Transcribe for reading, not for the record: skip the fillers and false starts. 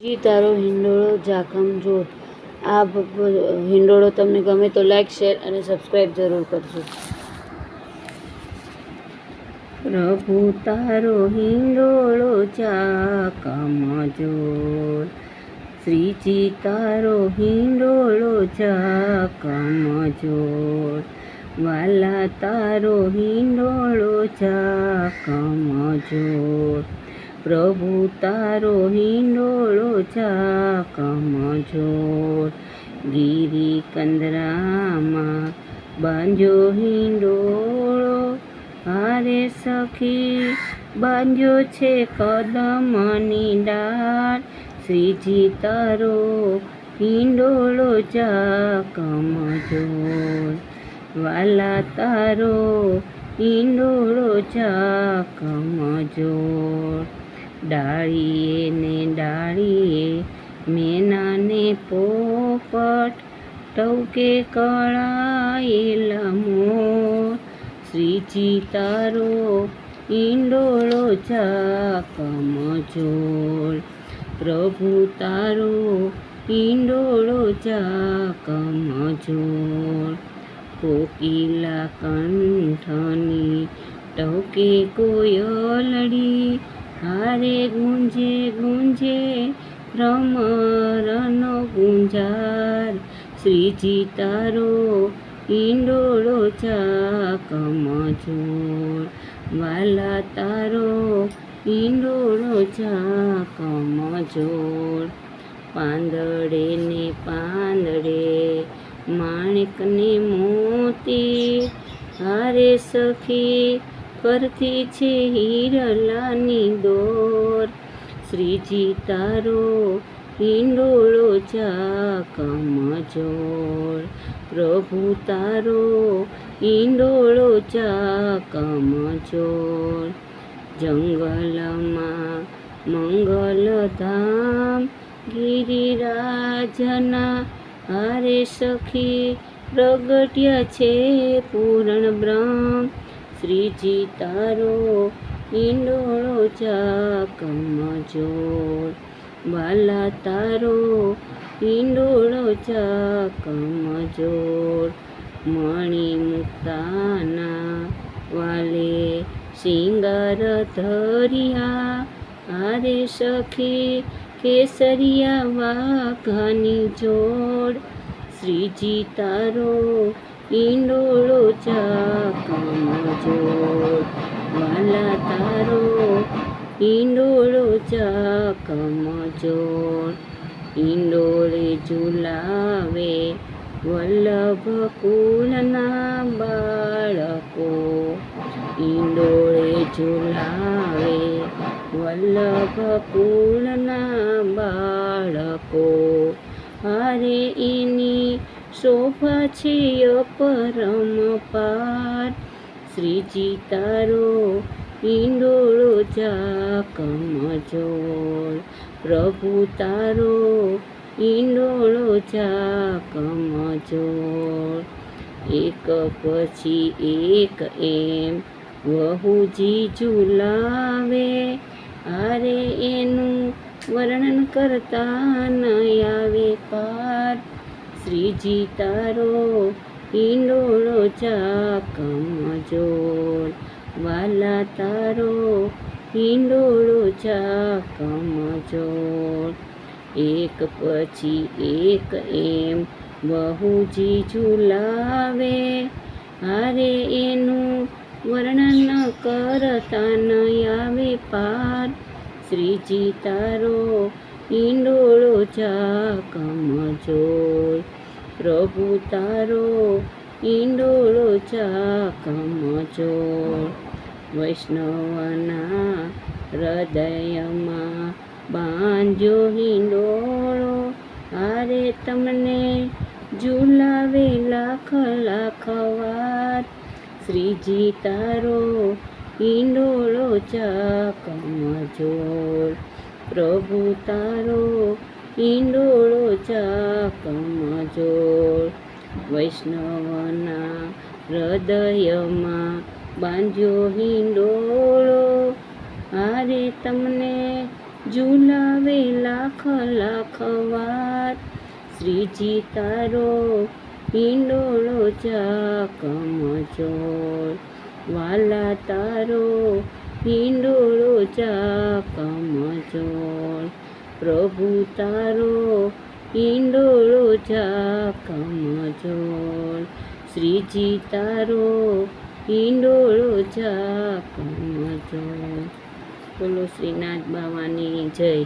જી તારો હિંડોળો ઝાકમ જોર. આ હિંડોળો તમને ગમે તો લાઈક, શેર અને સબસ્ક્રાઈબ જરૂર કરજો. પ્રભુ તારો હિંડોળો ઝાકમ જોર, શ્રીજી તારો હિંડોળો ઝાકમ જોર, વાલા તારો હિંડોળો ઝાકમ જોર, પ્રભુ તારો હિંડોળો ઝાકમ જોર. ગિરી કંદરામાં બાંધ્યો હિંડોળો, હારે સખી બાંધ્યો છે કદમની ડાળ, શ્રીજી તારો હિંડોળો ઝાકમ જોર, વાલા તારો હિંડોળો ઝાકમ જોર. ડાળીએ ને ડાળીએ મેનાને પોપટ, ટવકે કળાયેલા મોર, શ્રીજી તારો હિંડોળો ઝાકમ જોર, પ્રભુ તારો હિંડોળો ઝાકમ જોર. કોકિલા કંઠની ટવકે કોયલડી, હારે ગુંજે ગુંજે ભ્રમરનો ગુંજાર, શ્રીજી તારો હિંડોળો ઝાકમ જોર, વાલા તારો હિંડોળો ઝાકમ જોર. પાંદડે ને પાંદડે માણેકને મોતી, હારે સખી કરતી છે હિરલાની દોર, શ્રીજી તારો હિંડોળો ઝાકમ જોર, પ્રભુ તારો હિંડોળો ઝાકમ જોર. જંગલમાં મંગલધામ ગિરિરાજના, હારે સખી પ્રગટ્યા છે પૂર્ણ બ્રહ્મ, શ્રીજી તારો હિંડોળો ઝાકમ જોર, વાલા તારો હિંડોળો ઝાકમ જોર. મણિ મુક્તાના વાલે શિંગાર ધર્યા, હારે સખી કેસરિયા વાઘાની જોડ, શ્રીજી તારો હિંડોળો ઝાકમ જોર, વાલા તારો હિંડોળો ઝાકમ જોર. હિંડોળે ઝુલાવે વલ્લભ કુલના બાળકો, હિંડોળે ઝુલાવે વલ્લભ કુલના બાળકો, હારે એની શોભા છે અપરંપાર, શ્રીજી તારો હિંડોળો ઝાકમ જોર, પ્રભુ તારો હિંડોળો ઝાકમ જોર. એક પછી એક એમ વહુજી ઝુલાવે, હારે એનું વર્ણન કરતા ન આવે પાર, શ્રીજી તારો હિંડોળો ઝાકમ જોર, વાલા તારો હિંડોળો ઝાકમ જોર. એક પછી એક એમ વહુજી ઝુલાવે, હારે એનું વર્ણન કરતા ન આવે પાર, શ્રીજી તારો હિંડોળો ઝાકમ જોર, પ્રભુ તારો હિંડોળો ઝાકમ જોર. વૈષ્ણવના હૃદયમાં બાંધ્યો હિંડોળો, હારે તમને ઝુલાવે લાખ લાખ વાર, શ્રીજી તારો હિંડોળો ઝાકમ જોર, પ્રભુ તારો હિંડોળો ઝાકમ જોર. વૈષ્ણવના હૃદયમાં બાંધ્યો હિંડોળો, હારે તમને ઝુલાવે લાખ લાખ વાર. શ્રીજી તારો હિંડોળો ઝાકમઝોળ, વાલા તારો હિંડોળો ઝાકમઝોળ, પ્રભુ તારો હિંડોળો ઝાકમઝોળ, શ્રીજી તારો હિંડોળો ઝાકમઝોળ. બોલો શ્રીનાથ બાવાની જય.